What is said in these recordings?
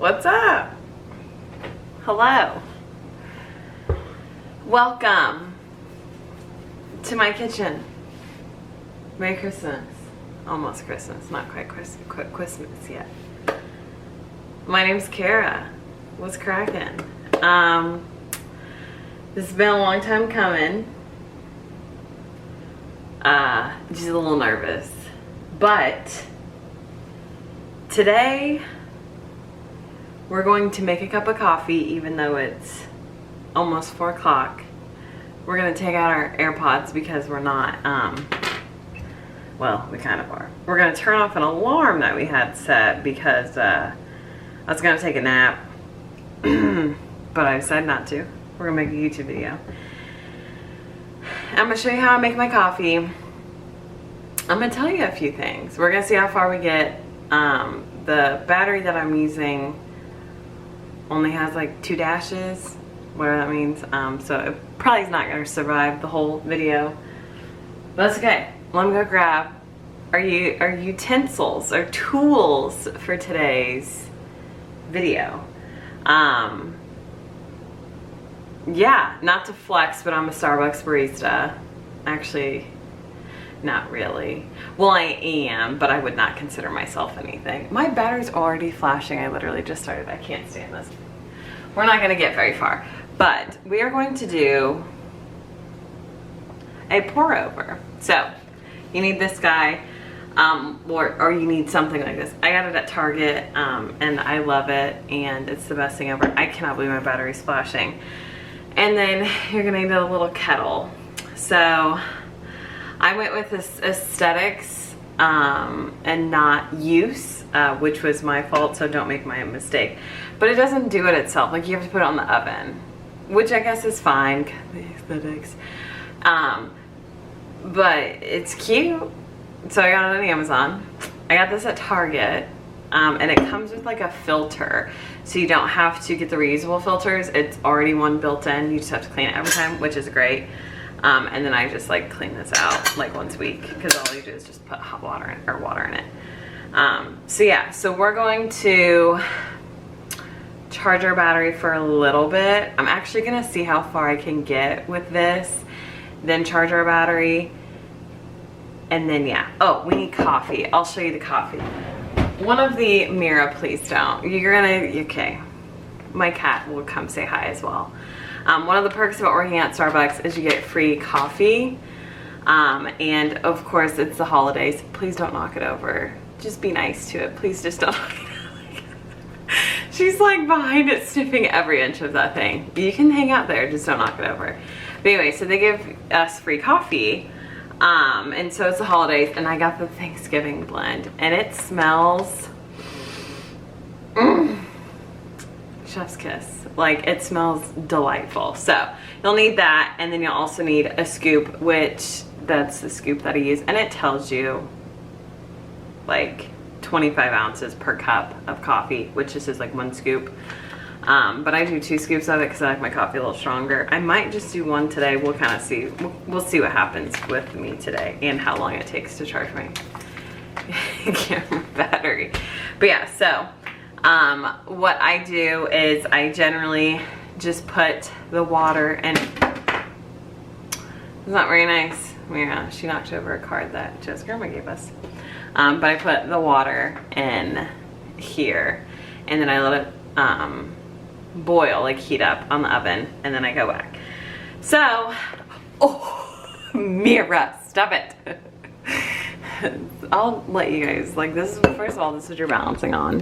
What's up? Hello. Welcome to my kitchen. Merry Christmas. Almost Christmas, not quite Christmas yet. My name's Cara. What's cracking? This has been a long time coming. Just a little nervous. But today we're going to make a cup of coffee even though it's almost 4 o'clock. We're gonna take out our AirPods because we're not, well, we kind of are. We're gonna turn off an alarm that we had set because I was gonna take a nap, but I decided not to. We're gonna make a YouTube video. I'm gonna show you how I make my coffee. I'm gonna tell you a few things. We're gonna see how far we get. The battery that I'm using only has like 2 dashes, whatever that means. So it probably is not gonna survive the whole video. But that's okay. Let me go grab our utensils or tools for today's video. Yeah, not to flex, but I'm a Starbucks barista. Actually, not really. Well, I am, but I would not consider myself anything. My battery's already flashing. I literally just started. I can't stand this. We're not gonna get very far, but we are going to do a pour over. So you need this guy, or you need something like this. I got it at Target, and I love it, and it's the best thing ever. I cannot believe my battery's flashing. And then you're gonna need a little kettle. So I went with this aesthetics and not use, which was my fault, so don't make my mistake. But it doesn't do it itself. Like, you have to put it on the oven, which I guess is fine, the aesthetics. But it's cute. So I got it on Amazon. I got this at Target, and it comes with like a filter. So you don't have to get the reusable filters. It's already one built in. You just have to clean it every time, which is great. And then I just like clean this out like once a week because all you do is just put hot water in, or water in it. So yeah, so we're going to charge our battery for a little bit. I'm actually gonna see how far I can get with this, then charge our battery, and then yeah. Oh, we need coffee. I'll show you the coffee. One of the Mira, please don't. You're gonna, okay. My cat will come say hi as well. One of the perks about working at Starbucks is you get free coffee. And of course it's the holidays. Please don't knock it over. Just be nice to it. Please just don't knock it over. She's like behind it sniffing every inch of that thing. You can hang out there, just don't knock it over. But anyway, so they give us free coffee. And so it's the holidays, and I got the Thanksgiving blend, and it smells chef's kiss. Like, it smells delightful. So you'll need that, and then you'll also need a scoop, which that's the scoop that I use, and it tells you like 25 ounces per cup of coffee, which this is like 1 scoop. But I do 2 scoops of it because I like my coffee a little stronger. I might just do 1 today. We'll kind of see. We'll see what happens with me today and how long it takes to charge my camera battery. But yeah, so what I do is I generally just put the in. It's not very nice. Yeah, she knocked over a card that Joe's grandma gave us. But I put the water in here, and then I let it boil, like heat up on the oven, and then I go back. So, oh, Mira, stop it. I'll let you guys, like, this is, first of all, this is what you're balancing on.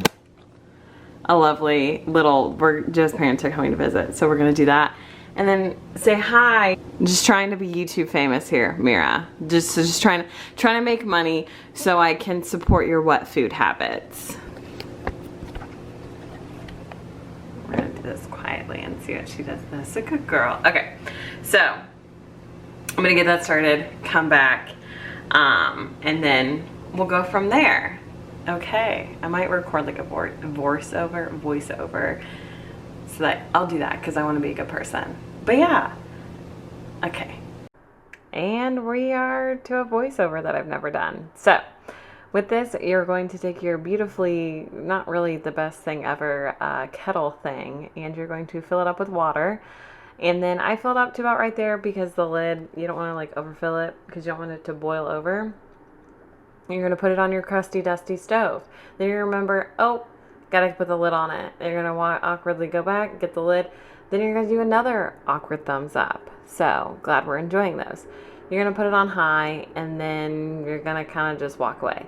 A lovely little, Joe's parents are coming to visit, so we're gonna do that. And then say hi. I'm just trying to be YouTube famous here, Mira. Just trying to make money so I can support your wet food habits. We're gonna do this quietly and see what she does. This a good girl. Okay, so I'm gonna get that started, come back, and then we'll go from there. Okay, I might record like a voiceover, so that I'll do that because I want to be a good person. But yeah, okay. And we are to a voiceover that I've never done. So With this, you're going to take your beautifully, not really the best thing ever, kettle thing, and you're going to fill it up with water. And then I filled up to about right there because the lid, you don't want to like overfill it because you don't want it to boil over. You're going to put it on your crusty, dusty stove. Then you remember, oh, gotta put the lid on it. Then you're going to awkwardly go back, get the lid. Then you're going to do another awkward thumbs up. So glad we're enjoying those. You're going to put it on high, and then you're going to kind of just walk away.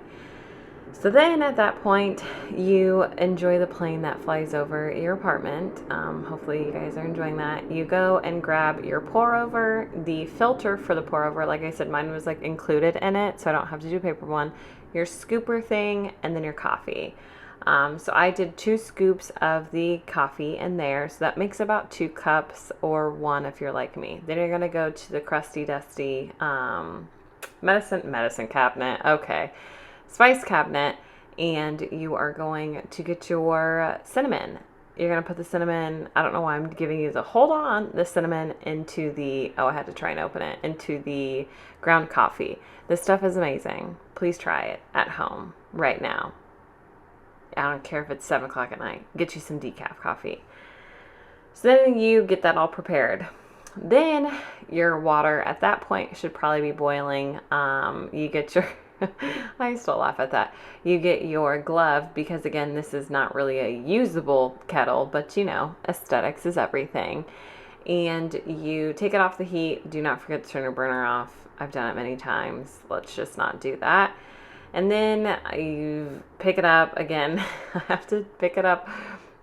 So then at that point, you enjoy the plane that flies over your apartment. Hopefully you guys are enjoying that. You go and grab your pour over, the filter for the pour over. Like I said, mine was like included in it, so I don't have to do paper one. Your scooper thing, and then your coffee. So I did 2 scoops of the coffee in there. So that makes about 2 cups or 1 if you're like me. Then you're going to go to the crusty, dusty medicine cabinet. Okay. Spice cabinet, and you are going to get your cinnamon. You're going to put the cinnamon, I don't know why I'm giving you the cinnamon into the, I had to try and open it, into the ground coffee. This stuff is amazing. Please try it at home right now. I don't care if it's 7 o'clock at night. Get you some decaf coffee. So then you get that all prepared. Then your water at that point should probably be boiling. You get your I still laugh at that. You get your glove because, again, this is not really a usable kettle, but you know, aesthetics is everything. And you take it off the heat. Do not forget to turn your burner off. I've done it many times. Let's just not do that. And then you pick it up again. I have to pick it up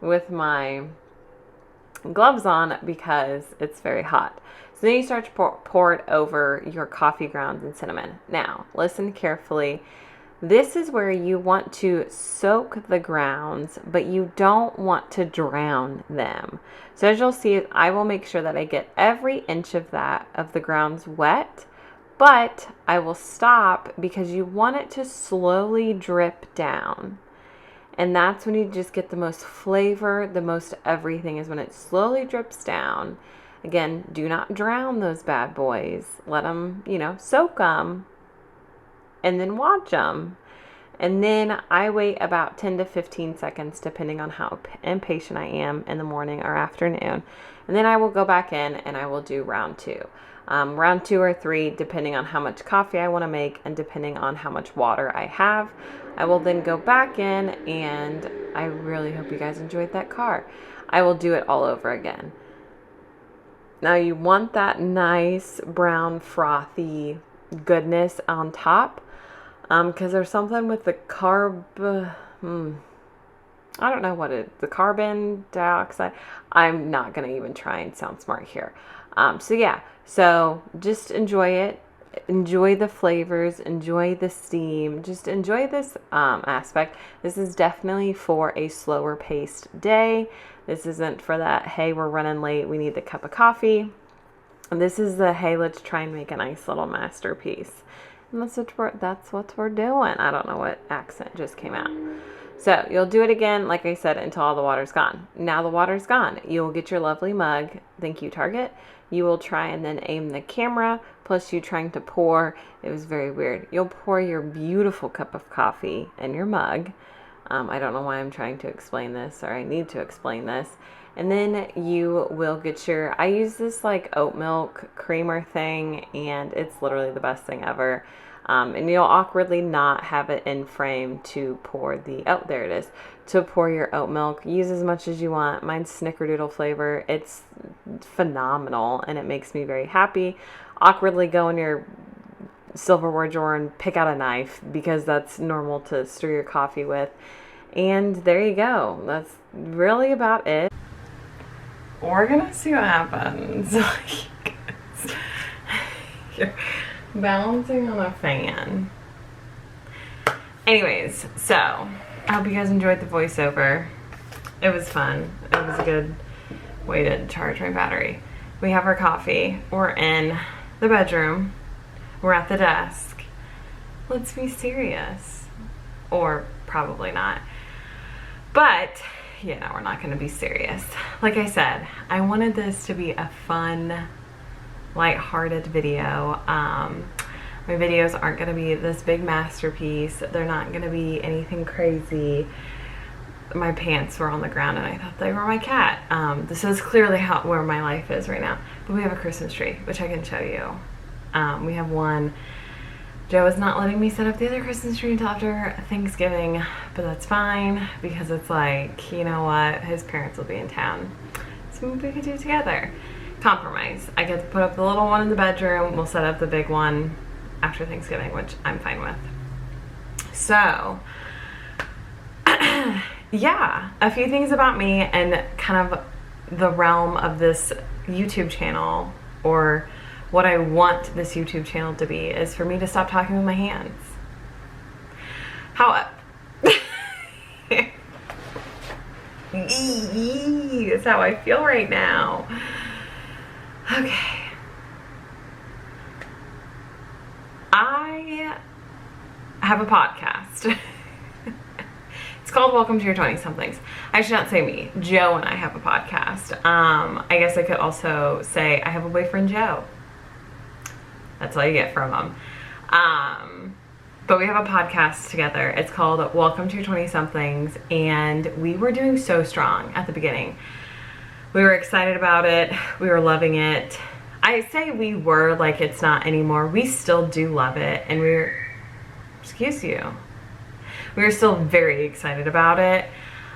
with my gloves on because it's very hot. So then you start to pour it over your coffee grounds and cinnamon. Now, listen carefully. This is where you want to soak the grounds, but you don't want to drown them. So as you'll see, I will make sure that I get every inch of the grounds wet, but I will stop because you want it to slowly drip down. And that's when you just get the most flavor, the most everything is when it slowly drips down. Again, do not drown those bad boys. Let them, soak them and then watch them. And then I wait about 10 to 15 seconds, depending on how impatient I am in the morning or afternoon. And then I will go back in and I will do round 2. Round 2 or 3, depending on how much coffee I want to make and depending on how much water I have. I will then go back in, and I really hope you guys enjoyed that car. I will do it all over again. Now you want that nice brown frothy goodness on top, because there's something with the I don't know what the carbon dioxide. I'm not going to even try and sound smart here. So just enjoy it. Enjoy the flavors, enjoy the steam, just enjoy this aspect. This is definitely for a slower paced day. This isn't for that, hey, we're running late, we need the cup of coffee. This is the, hey, let's try and make a nice little masterpiece. And that's what we're doing. I don't know what accent just came out. So you'll do it again, like I said, until all the water's gone. Now the water's gone. You'll get your lovely mug. Thank you, Target. You will try and then aim the camera, plus you trying to pour. It was very weird. You'll pour your beautiful cup of coffee in your mug. I don't know why I'm trying to explain this, or I need to explain this. And then you will get I use this like oat milk creamer thing, and it's literally the best thing ever. And you'll awkwardly not have it in frame to pour there it is, to pour your oat milk. Use as much as you want. Mine's snickerdoodle flavor. It's phenomenal, and it makes me very happy. Awkwardly go in your silverware drawer and pick out a knife, because that's normal to stir your coffee with. And there you go. That's really about it. We're gonna see what happens. You're balancing on a fan. Anyways, so I hope you guys enjoyed the voiceover. It was fun. It was a good way to charge my battery. We have our coffee. We're in the bedroom. We're at the desk. Let's be serious. Or probably not. But we're not going to be serious. Like I said, I wanted this to be a fun, lighthearted video. My videos aren't going to be this big masterpiece. They're not going to be anything crazy. My pants were on the ground and I thought they were my cat. This is clearly where my life is right now. But we have a Christmas tree, which I can show you. We have one. Joe is not letting me set up the other Christmas tree until after Thanksgiving, but that's fine because it's like, you know what, his parents will be in town. So we could do it together. Compromise. I get to put up the little one in the bedroom. We'll set up the big one after Thanksgiving, which I'm fine with. So, yeah, a few things about me and kind of the realm of this YouTube channel, or what I want this YouTube channel to be, is for me to stop talking with my hands. That's how I feel right now. Okay. I have a podcast. It's called Welcome to Your 20-somethings. I should not say me. Joe and I have a podcast. I guess I could also say I have a boyfriend, Joe. That's all you get from him. But we have a podcast together. It's called Welcome to Your 20-somethings, and we were doing so strong at the beginning. We were excited about it. We were loving it. I say we were like it's not anymore. We still do love it, and excuse you. We were still very excited about it.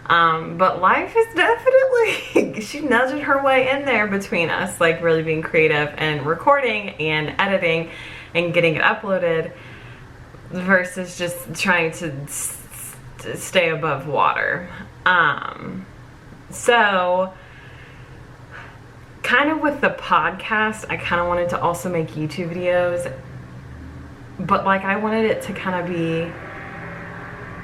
But life is definitely, she nudged her way in there between us, like really being creative and recording and editing and getting it uploaded versus just trying to stay above water. So kind of with the podcast, I kind of wanted to also make YouTube videos, but like I wanted it to kind of be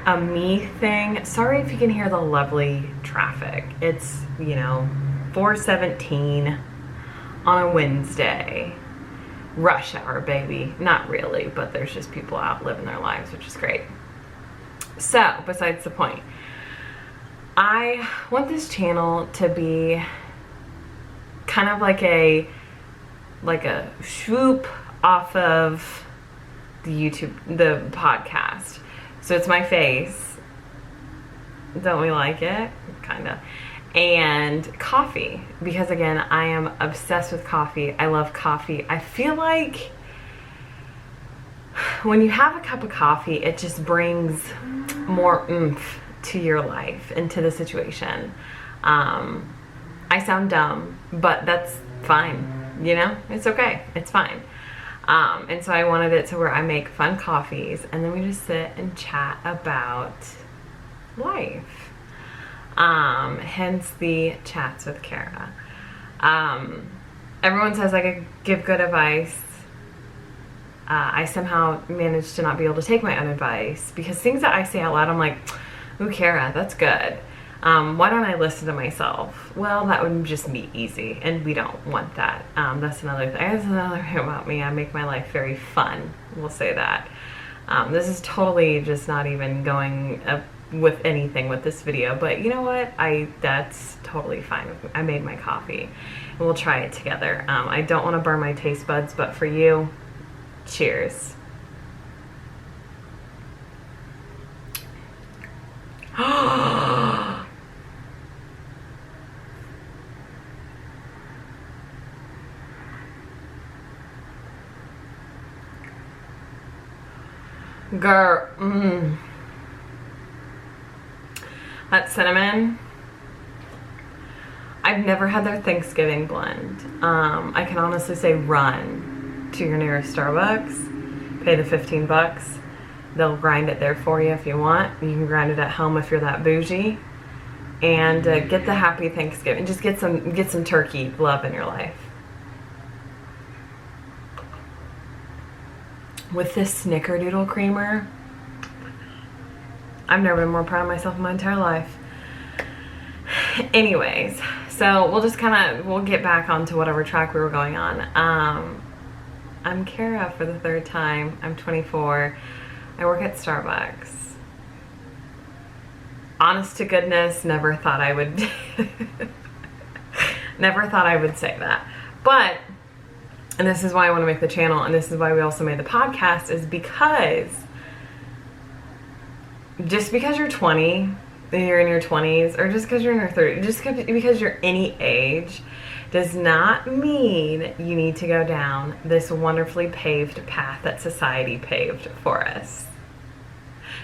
a me thing. Sorry if you can hear the lovely traffic. It's, 4:17 on a Wednesday. Rush hour, baby. Not really, but there's just people out living their lives, which is great. So, besides the point, I want this channel to be kind of like a swoop off of the podcast. So it's my face. Don't we like it? Kinda. And coffee, because again, I am obsessed with coffee. I love coffee. I feel like when you have a cup of coffee, it just brings more oomph to your life and to the situation. I sound dumb, but that's fine. It's okay. It's fine. And so I wanted it to where I make fun coffees and then we just sit and chat about life. Hence the chats with Cara. Everyone says I could give good advice. I somehow managed to not be able to take my own advice because things that I say out loud, I'm like, ooh, Cara, that's good. Why don't I listen to myself? Well, that would just be easy, and we don't want that. That's another thing. That's another thing about me. I make my life very fun. We'll say that. This is totally just not even going with anything with this video, but you know what? That's totally fine with me. I made my coffee, and we'll try it together. I don't want to burn my taste buds, but for you, cheers. Girl, that cinnamon. I've never had their Thanksgiving blend. I can honestly say run to your nearest Starbucks, pay the $15. They'll grind it there for you if you want. You can grind it at home if you're that bougie. And get the happy Thanksgiving. Just get some turkey love in your life. With this snickerdoodle creamer, I've never been more proud of myself in my entire life. Anyways, so we'll get back onto whatever track we were going on. I'm Cara for the third time. I'm 24. I work at Starbucks. Honest to goodness, never thought I would say that. But and this is why I want to make the channel, and this is why we also made the podcast, is because just because you're 20, you're in your 20s, or just because you're in your 30s, just because you're any age, does not mean you need to go down this wonderfully paved path that society paved for us.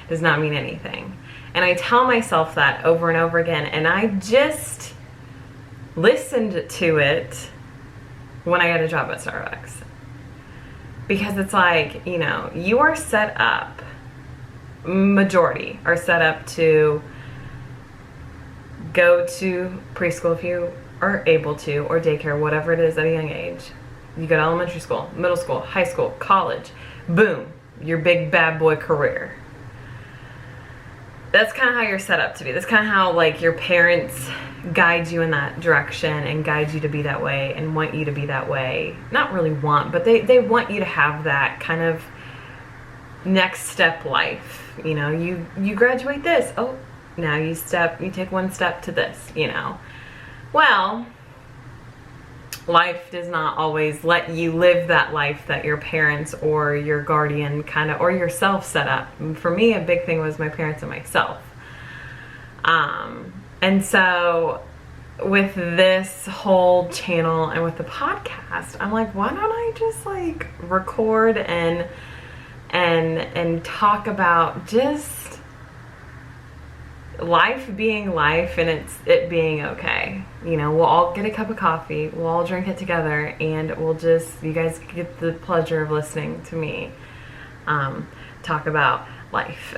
Does not mean anything. And I tell myself that over and over again, and I just listened to it when I got a job at Starbucks. Because it's like, you know, you are set up, majority are set up to go to preschool if you are able to, or daycare, whatever it is at a young age. You go to elementary school, middle school, high school, college, boom, your big bad boy career. That's kind of how you're set up to be. That's kind of how, like, your parents guide you in that direction and guide you to be that way and want you to be that way. Not really want, but they want you to have that kind of next step life. You know, you graduate this. Oh, now you take one step to this, you know. Well, life does not always let you live that life that your parents or your guardian or yourself set up. And for me, a big thing was my parents and myself. And so with this whole channel and with the podcast, I'm like, why don't I just like record and talk about just life being life, and it being okay. You know, we'll all get a cup of coffee, we'll all drink it together, and you guys get the pleasure of listening to me talk about life.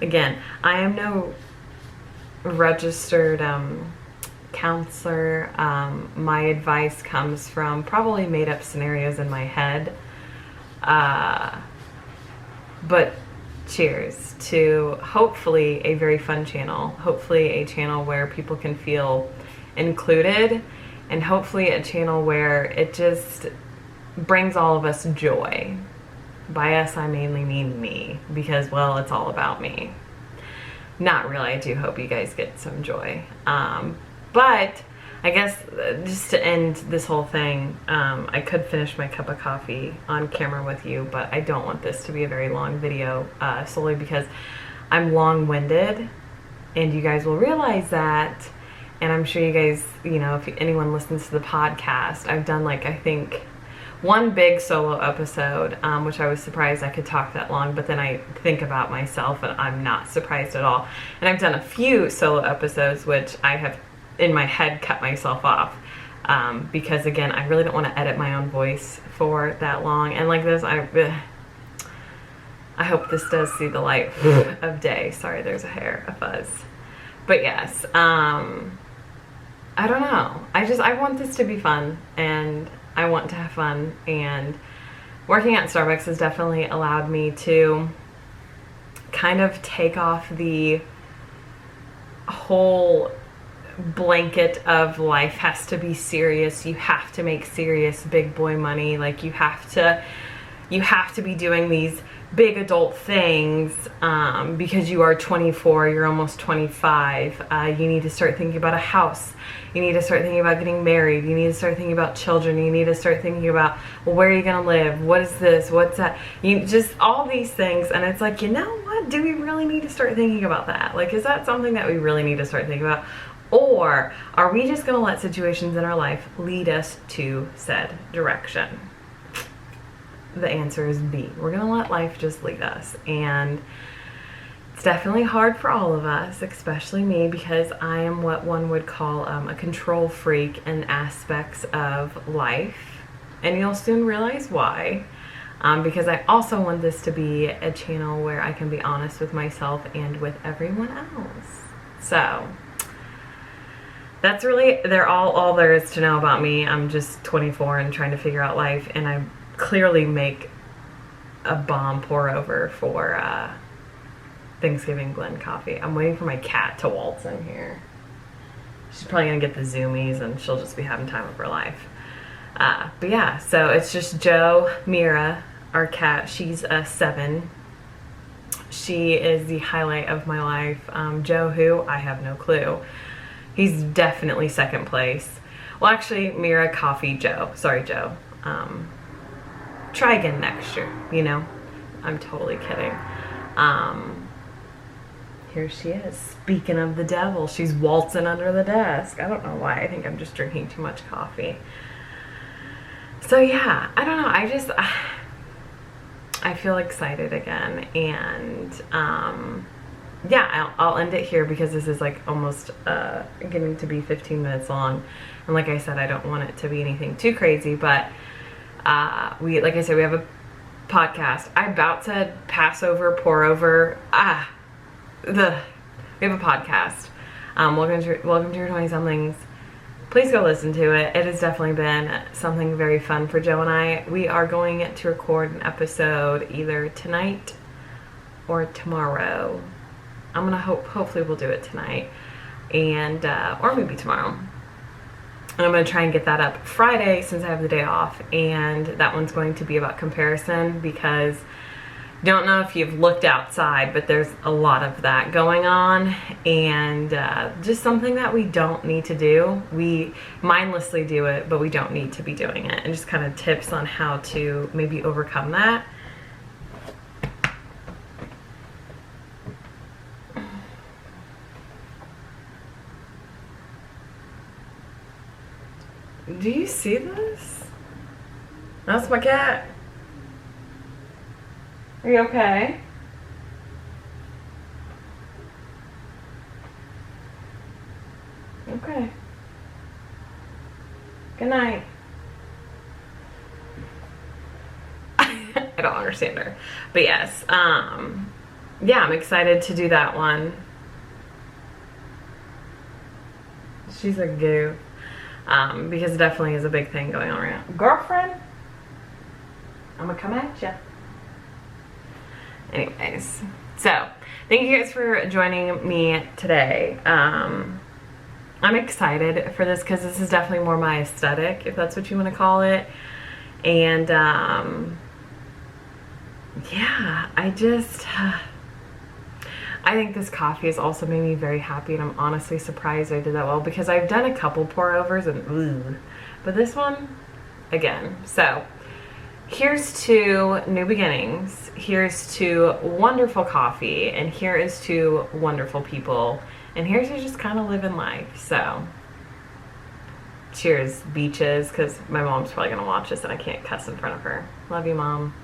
Again, I am no registered counselor. My advice comes from probably made up scenarios in my head, but cheers to hopefully a very fun channel, hopefully a channel where people can feel included, and hopefully a channel where it just brings all of us joy. By us, I mainly mean me, because, well, it's all about me. Not really. I do hope you guys get some joy. But I guess just to end this whole thing, I could finish my cup of coffee on camera with you, but I don't want this to be a very long video, solely because I'm long-winded, and you guys will realize that. And I'm sure you guys, you know, if anyone listens to the podcast, I've done like, I think, one big solo episode, which I was surprised I could talk that long, but then I think about myself and I'm not surprised at all. And I've done a few solo episodes, which I have in my head cut myself off, because again, I really don't want to edit my own voice for that long. And like this, I hope this does see the light of day. Sorry, there's a fuzz. But yes, I don't know. I want this to be fun, and I want to have fun, and working at Starbucks has definitely allowed me to kind of take off the whole blanket of life has to be serious. You have to make serious big boy money. Like you have to be doing these big adult things because you are 24, you're almost 25. You need to start thinking about a house. You need to start thinking about getting married. You need to start thinking about children. You need to start thinking about, well, where are you going to live? What is this? What's that? You just all these things. And it's like, you know what? Do we really need to start thinking about that? Like, is that something that we really need to start thinking about? Or are we just going to let situations in our life lead us to said direction? The answer is B. We're going to let life just lead us. And it's definitely hard for all of us, especially me, because I am what one would call a control freak in aspects of life. And you'll soon realize why. Because I also want this to be a channel where I can be honest with myself and with everyone else. So that's really, all there is to know about me. I'm just 24 and trying to figure out life, and I clearly make a bomb pour over for Thanksgiving blend coffee. I'm waiting for my cat to waltz in here. She's probably gonna get the zoomies and she'll just be having time of her life. But yeah, so it's just Joe, Mira, our cat. She's 7. She is the highlight of my life. Joe, who I have no clue. He's definitely second place. Well, actually, Mira, Coffee, Joe. Sorry, Joe. try again next year, you know? I'm totally kidding. Here she is. Speaking of the devil, she's waltzing under the desk. I don't know why. I think I'm just drinking too much coffee. So yeah, I don't know. I feel excited again, and yeah, I'll end it here because this is like almost getting to be 15 minutes long, and like I said, I don't want it to be anything too crazy, but like I said, we have a podcast. I about said Passover, pour over. We have a podcast. Welcome to your 20 somethings. Please go listen to it. It has definitely been something very fun for Joe and I. We are going to record an episode either tonight or tomorrow. I'm gonna hopefully we'll do it tonight, and or maybe tomorrow. And I'm gonna try and get that up Friday since I have the day off, and that one's going to be about comparison, because don't know if you've looked outside, but there's a lot of that going on, and just something that we don't need to do. We mindlessly do it, but we don't need to be doing it, and just kind of tips on how to maybe overcome that. Do you see this? That's my cat. Are you okay? Okay. Good night. I don't understand her. But yes, yeah, I'm excited to do that one. She's a goof. Because it definitely is a big thing going on right now. Girlfriend, I'm gonna come at ya. Anyways, so thank you guys for joining me today. I'm excited for this because this is definitely more my aesthetic, if that's what you want to call it. And yeah, I think this coffee has also made me very happy, and I'm honestly surprised I did that well, because I've done a couple pour overs and ooh, but this one again. So here's to new beginnings, here's to wonderful coffee, and here is to wonderful people, and here's to just kind of living life. So cheers, beaches, because my mom's probably gonna watch this and I can't cuss in front of her. Love you, Mom.